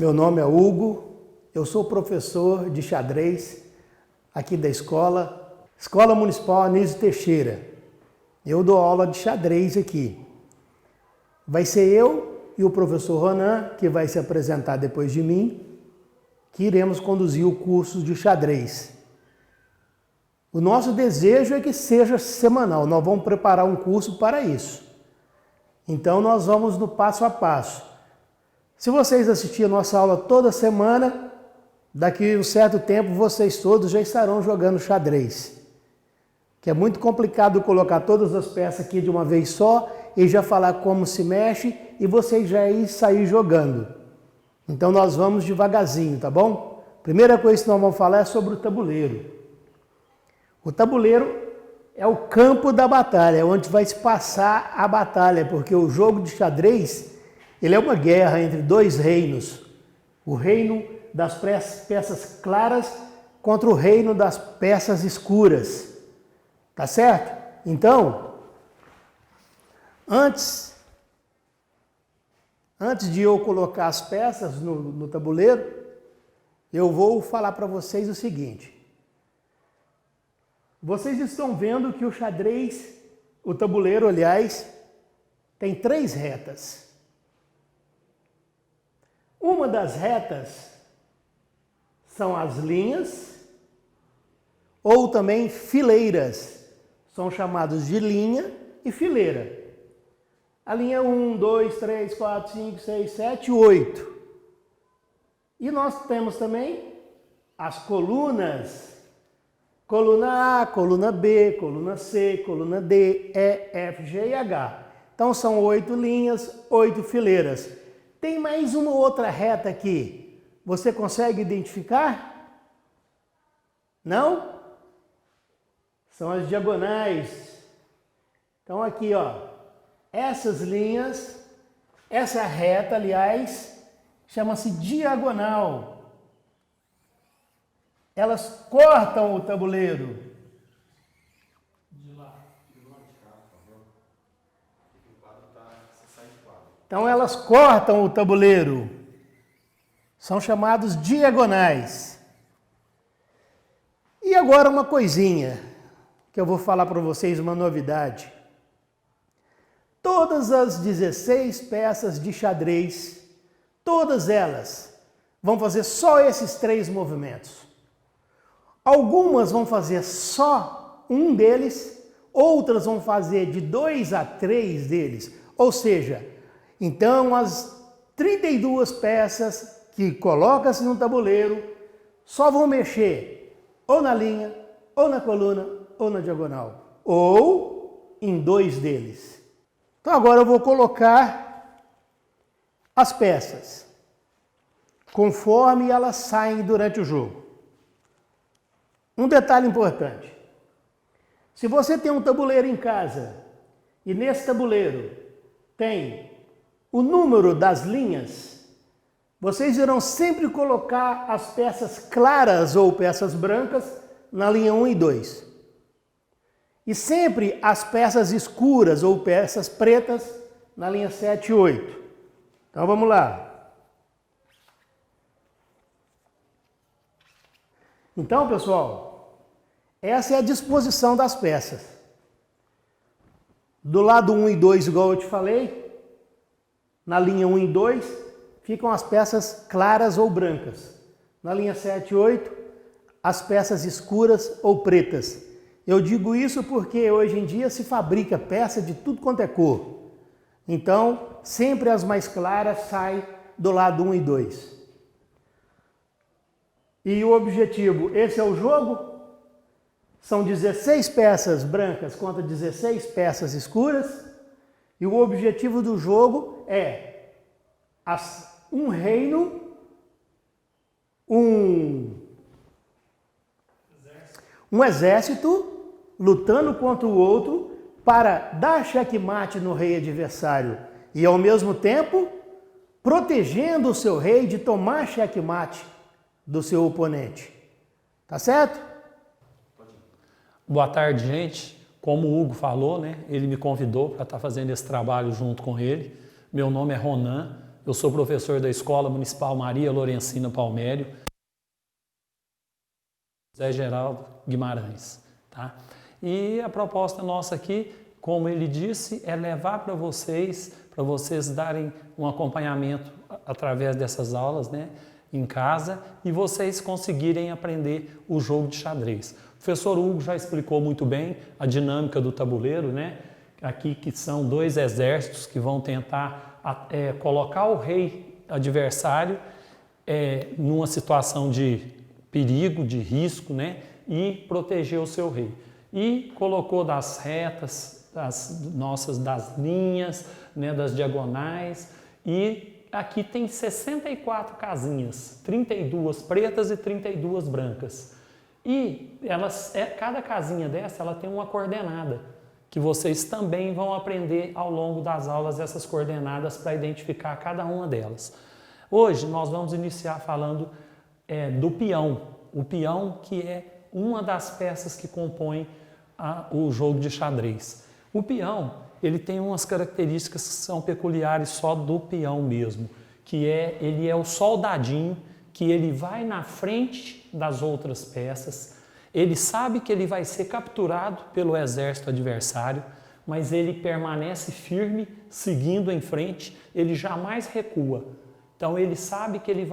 Meu nome é Hugo, eu sou professor de xadrez aqui da Escola Municipal Anísio Teixeira. Eu dou aula de xadrez aqui. Vai ser eu e o professor Ronan, que vai se apresentar depois de mim, que iremos conduzir o curso de xadrez. O nosso desejo é que seja semanal, nós vamos preparar um curso para isso. Então nós vamos no passo a passo. Se vocês assistirem a nossa aula toda semana, daqui a um certo tempo vocês todos já estarão jogando xadrez. Que é muito complicado colocar todas as peças aqui de uma vez só e já falar como se mexe e vocês já ir sair jogando. Então nós vamos devagarzinho, tá bom? Primeira coisa que nós vamos falar é sobre o tabuleiro. O tabuleiro é o campo da batalha, onde vai se passar a batalha, porque o jogo de xadrez ele é uma guerra entre dois reinos. O reino das peças claras contra o reino das peças escuras. Tá certo? Então, antes de eu colocar as peças no tabuleiro, eu vou falar para vocês o seguinte. Vocês estão vendo que o xadrez, o tabuleiro, aliás, tem 3 retas. Uma das retas são as linhas, ou também fileiras. São chamados de linha e fileira. A linha 1, 2, 3, 4, 5, 6, 7, 8. E nós temos também as colunas. Coluna A, coluna B, coluna C, coluna D, E, F, G e H. Então são 8 linhas, 8 fileiras. Tem mais uma outra reta aqui. Você consegue identificar? Não? São as diagonais. Então aqui, ó, essas linhas, essa reta, aliás, chama-se diagonal. Elas cortam o tabuleiro. Então elas cortam o tabuleiro. São chamados diagonais. E agora uma coisinha que eu vou falar para vocês, uma novidade. Todas as 16 peças de xadrez, todas elas vão fazer só esses 3 movimentos. Algumas vão fazer só um deles, outras vão fazer de 2 a 3 deles. Ou seja, então as 32 peças que colocam-se no tabuleiro só vão mexer ou na linha, ou na coluna, ou na diagonal. Ou em 2 deles. Então agora eu vou colocar as peças conforme elas saem durante o jogo. Um detalhe importante. Se você tem um tabuleiro em casa e nesse tabuleiro tem o número das linhas, vocês irão sempre colocar as peças claras ou peças brancas na linha 1 e 2. E sempre as peças escuras ou peças pretas na linha 7 e 8. Então vamos lá. Então, pessoal, essa é a disposição das peças. Do lado 1 e 2, igual eu te falei, na linha 1 e 2, ficam as peças claras ou brancas. Na linha 7 e 8, as peças escuras ou pretas. Eu digo isso porque hoje em dia se fabrica peça de tudo quanto é cor. Então, sempre as mais claras saem do lado 1 e 2. E o objetivo, esse é o jogo, são 16 peças brancas contra 16 peças escuras, e o objetivo do jogo é um reino, um exército lutando contra o outro para dar xeque-mate no rei adversário e ao mesmo tempo protegendo o seu rei de tomar xeque-mate do seu oponente. Tá certo? Boa tarde, gente. Como o Hugo falou, né? Ele me convidou para estar fazendo esse trabalho junto com ele. Meu nome é Ronan, Eu sou professor da Escola Municipal Maria Lorenzina Palmério, José Geraldo Guimarães, tá? E a proposta nossa aqui, como ele disse, é levar para vocês darem um acompanhamento através dessas aulas, né, em casa, e vocês conseguirem aprender o jogo de xadrez. O professor Hugo já explicou muito bem a dinâmica do tabuleiro, né? Aqui que são dois exércitos que vão tentar colocar o rei adversário numa situação de perigo, de risco, né? E proteger o seu rei. E colocou das retas, das linhas, né? Das diagonais, e aqui tem 64 casinhas, 32 pretas e 32 brancas. E cada casinha dessa ela tem uma coordenada, que vocês também vão aprender ao longo das aulas essas coordenadas para identificar cada uma delas. Hoje nós vamos iniciar falando do peão. O peão que é uma das peças que compõem o jogo de xadrez. O peão, ele tem umas características que são peculiares só do peão mesmo, que ele é o soldadinho, que ele vai na frente das outras peças. Ele sabe que ele vai ser capturado pelo exército adversário, mas ele permanece firme, seguindo em frente, ele jamais recua. Então ele sabe que ele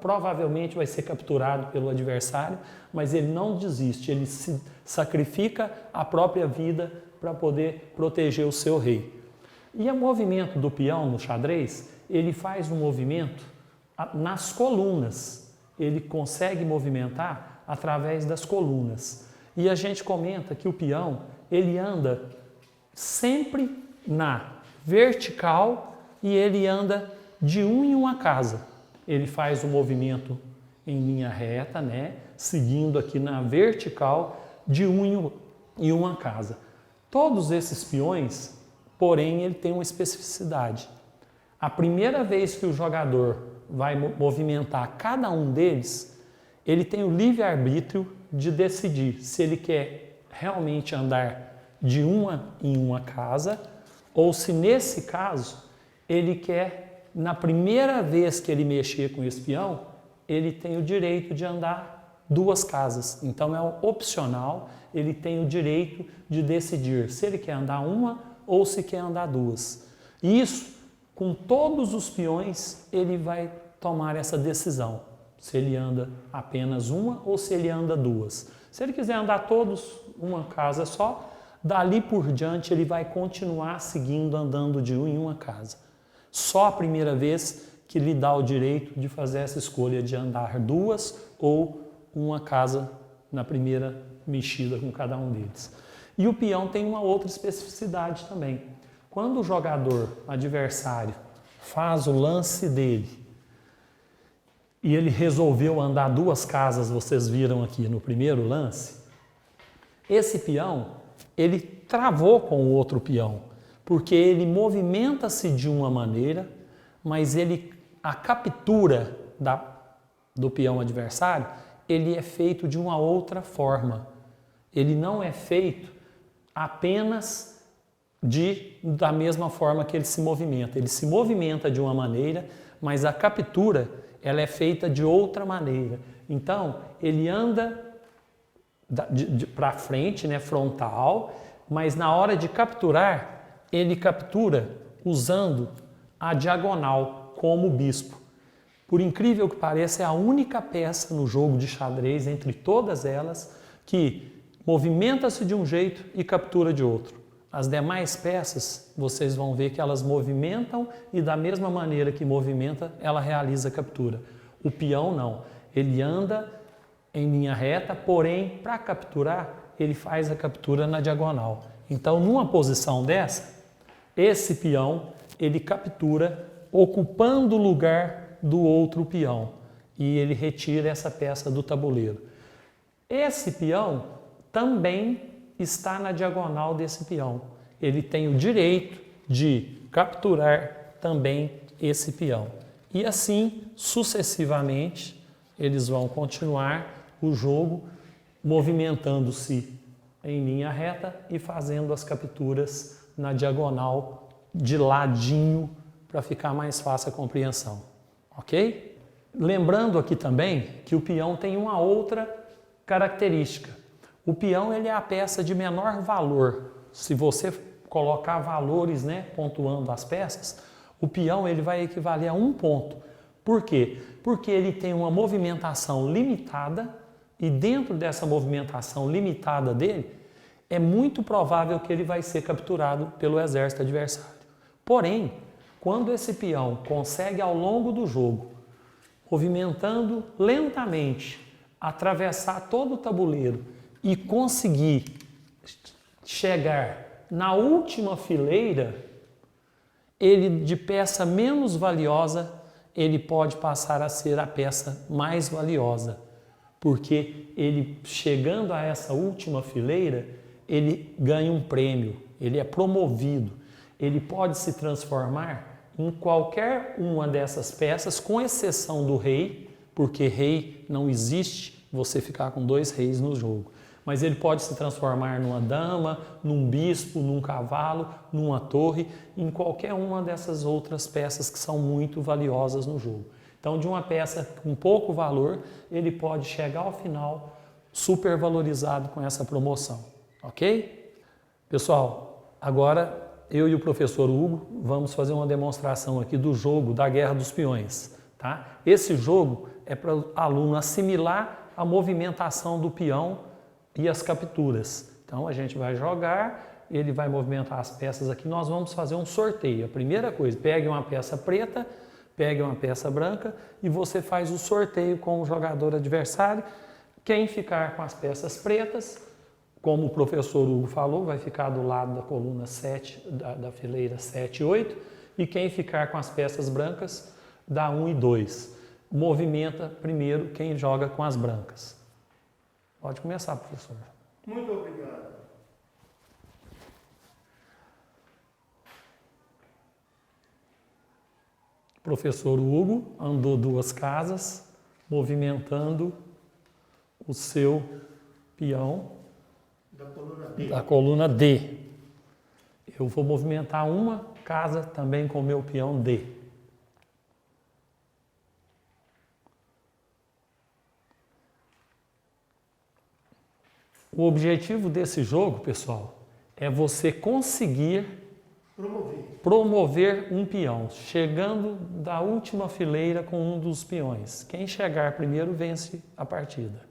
provavelmente vai ser capturado pelo adversário, mas ele não desiste, ele se sacrifica a própria vida para poder proteger o seu rei. E o movimento do peão no xadrez, ele faz um movimento nas colunas, ele consegue movimentar através das colunas. E a gente comenta que o peão, ele anda sempre na vertical e ele anda de um em uma casa. Ele faz o movimento em linha reta, né? Seguindo aqui na vertical de um em uma casa. Todos esses peões, porém, ele tem uma especificidade. A primeira vez que o jogador vai movimentar cada um deles, ele tem o livre-arbítrio de decidir se ele quer realmente andar de uma em uma casa ou se, nesse caso, ele quer, na primeira vez que ele mexer com esse peão, ele tem o direito de andar duas casas. Então é opcional, ele tem o direito de decidir se ele quer andar uma ou se quer andar duas. Isso, com todos os peões, ele vai tomar essa decisão. Se ele anda apenas uma ou se ele anda duas. Se ele quiser andar todos uma casa só, dali por diante ele vai continuar seguindo andando de um em uma casa. Só a primeira vez que lhe dá o direito de fazer essa escolha de andar duas ou uma casa na primeira mexida com cada um deles. E o peão tem uma outra especificidade também. Quando o jogador adversário faz o lance dele e ele resolveu andar duas casas, vocês viram aqui no primeiro lance, esse peão, ele travou com o outro peão, porque ele movimenta-se de uma maneira, mas a captura do peão adversário, ele é feito de uma outra forma. Ele não é feito apenas da mesma forma que ele se movimenta. Ele se movimenta de uma maneira, mas a captura ela é feita de outra maneira. Então, ele anda para frente, né, frontal, mas na hora de capturar, ele captura usando a diagonal, como o bispo. Por incrível que pareça, é a única peça no jogo de xadrez, entre todas elas, que movimenta-se de um jeito e captura de outro. As demais peças, vocês vão ver que elas movimentam e da mesma maneira que movimenta, ela realiza a captura. O peão não, ele anda em linha reta, porém, para capturar, ele faz a captura na diagonal. Então, numa posição dessa, esse peão, ele captura ocupando o lugar do outro peão e ele retira essa peça do tabuleiro. Esse peão também está na diagonal desse peão. Ele tem o direito de capturar também esse peão. E assim, sucessivamente, eles vão continuar o jogo movimentando-se em linha reta e fazendo as capturas na diagonal de ladinho para ficar mais fácil a compreensão, ok? Lembrando aqui também que o peão tem uma outra característica. O peão ele é a peça de menor valor. Se você colocar valores, né, pontuando as peças, o peão ele vai equivaler a 1 ponto. Por quê? Porque ele tem uma movimentação limitada e dentro dessa movimentação limitada dele, é muito provável que ele vai ser capturado pelo exército adversário. Porém, quando esse peão consegue ao longo do jogo, movimentando lentamente, atravessar todo o tabuleiro e conseguir chegar na última fileira, ele de peça menos valiosa, ele pode passar a ser a peça mais valiosa, porque ele chegando a essa última fileira, ele ganha um prêmio, ele é promovido, ele pode se transformar em qualquer uma dessas peças, com exceção do rei, porque rei não existe você ficar com 2 reis no jogo. Mas ele pode se transformar numa dama, num bispo, num cavalo, numa torre, em qualquer uma dessas outras peças que são muito valiosas no jogo. Então, de uma peça com pouco valor, ele pode chegar ao final super valorizado com essa promoção, ok? Pessoal, agora eu e o professor Hugo vamos fazer uma demonstração aqui do jogo da Guerra dos Peões, tá? Esse jogo é para o aluno assimilar a movimentação do peão e as capturas. Então a gente vai jogar, ele vai movimentar as peças aqui, nós vamos fazer um sorteio. A primeira coisa, pegue uma peça preta, pegue uma peça branca e você faz o sorteio com o jogador adversário. Quem ficar com as peças pretas, como o professor Hugo falou, vai ficar do lado da coluna 7, da fileira 7 e 8, e quem ficar com as peças brancas, dá 1 e 2. Movimenta primeiro quem joga com as brancas. Pode começar, professor. Muito obrigado. Professor Hugo andou 2 casas, movimentando o seu peão da coluna D. Eu vou movimentar uma casa também com o meu peão D. O objetivo desse jogo, pessoal, é você conseguir promover um peão, chegando da última fileira com um dos peões. Quem chegar primeiro vence a partida.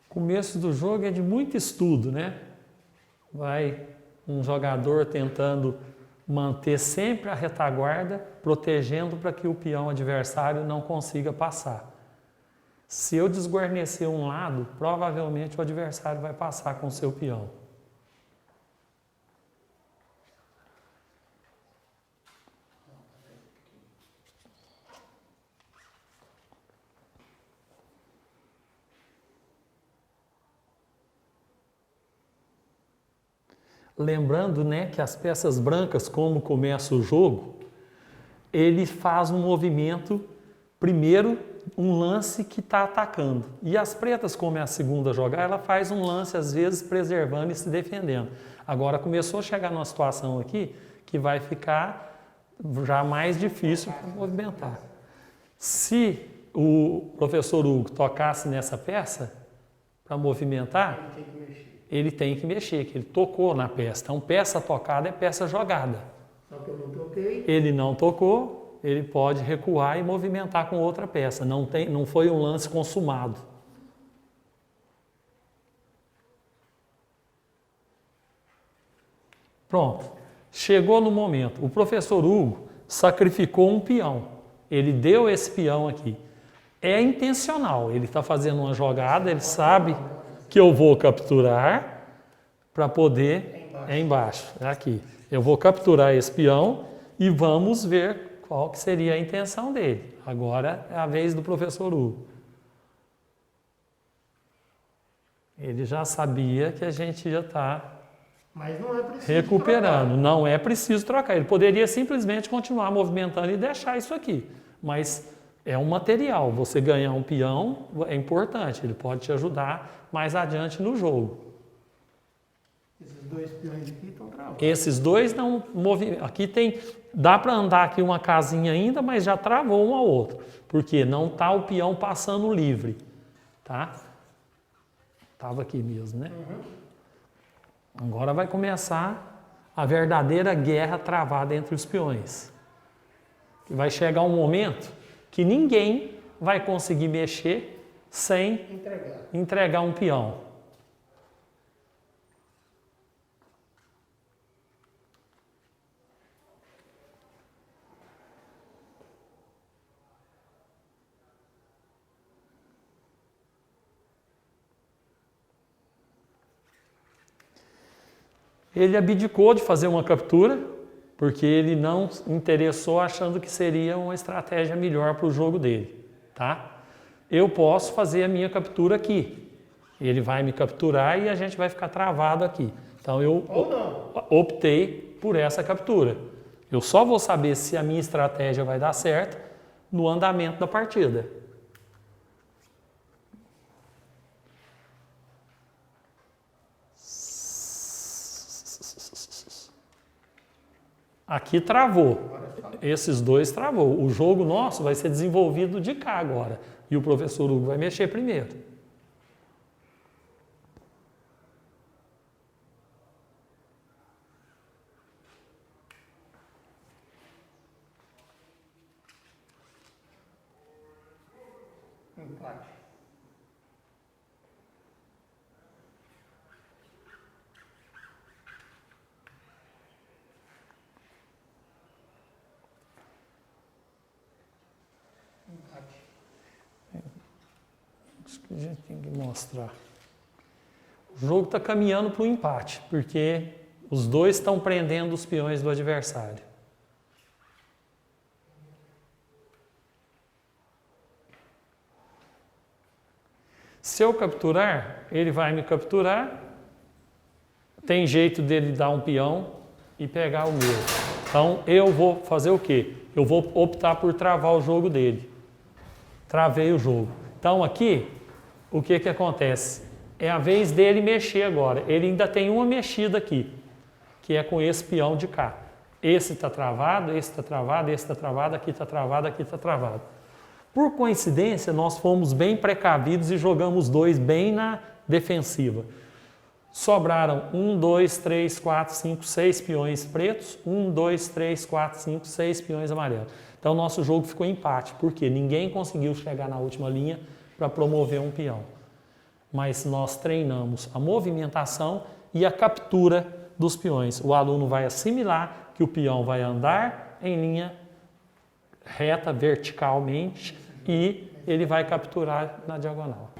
O começo do jogo é de muito estudo, né? Vai um jogador tentando manter sempre a retaguarda, protegendo para que o peão adversário não consiga passar. Se eu desguarnecer um lado, provavelmente o adversário vai passar com o seu peão. Lembrando, né, que as peças brancas, como começa o jogo, ele faz um movimento, primeiro um lance que está atacando. E as pretas, como é a segunda a jogar, ela faz um lance, às vezes, preservando e se defendendo. Agora começou a chegar numa situação aqui que vai ficar já mais difícil para movimentar. Se o professor Hugo tocasse nessa peça, para movimentar, ele tem que mexer, que ele tocou na peça. Então, peça tocada é peça jogada. Só que eu não toquei. Ele não tocou, ele pode recuar e movimentar com outra peça. Não foi um lance consumado. Pronto. Chegou no momento. O professor Hugo sacrificou um peão. Ele deu esse peão aqui. É intencional. Ele está fazendo uma jogada, ele sabe que eu vou capturar para poder... É embaixo, é aqui. Eu vou capturar esse peão e vamos ver qual que seria a intenção dele. Agora é a vez do professor Hugo. Ele já sabia que a gente já está Mas não é preciso recuperando. trocar. Não é preciso trocar. Ele poderia simplesmente continuar movimentando e deixar isso aqui. Mas é um material. Você ganhar um peão é importante. Ele pode te ajudar mais adiante no jogo. Esses dois peões aqui estão travados. Esses dois não movimentam. Aqui tem. Dá para andar aqui uma casinha ainda, mas já travou um ao outro. Porque não está o peão passando livre. Tá? Estava aqui mesmo, né? Agora vai começar a verdadeira guerra travada entre os peões. Vai chegar um momento que ninguém vai conseguir mexer sem entregar um peão. Ele abdicou de fazer uma captura, porque ele não interessou achando que seria uma estratégia melhor para o jogo dele, tá? Eu posso fazer a minha captura aqui. Ele vai me capturar e a gente vai ficar travado aqui. Então eu optei por essa captura. Eu só vou saber se a minha estratégia vai dar certo no andamento da partida. Aqui travou. Esses dois travou. O jogo nosso vai ser desenvolvido de cá agora. E o professor Hugo vai mexer primeiro. Empate. Isso que a gente tem que mostrar. O jogo está caminhando para o empate, porque os dois estão prendendo os peões do adversário. Se eu capturar, ele vai me capturar. Tem jeito dele dar um peão e pegar o meu. Então eu vou fazer o quê? Eu vou optar por travar o jogo dele. Travei o jogo. Então aqui, o que que acontece? É a vez dele mexer agora. Ele ainda tem uma mexida aqui, que é com esse peão de cá. Esse está travado, esse está travado, esse está travado, aqui está travado, aqui está travado. Por coincidência, nós fomos bem precavidos e jogamos dois bem na defensiva. Sobraram 1, 2, 3, 4, 5, 6 peões pretos, 1, 2, 3, 4, 5, 6 peões amarelos. Então, nosso jogo ficou empate, porque ninguém conseguiu chegar na última linha para promover um peão. Mas nós treinamos a movimentação e a captura dos peões. O aluno vai assimilar que o peão vai andar em linha reta verticalmente e ele vai capturar na diagonal.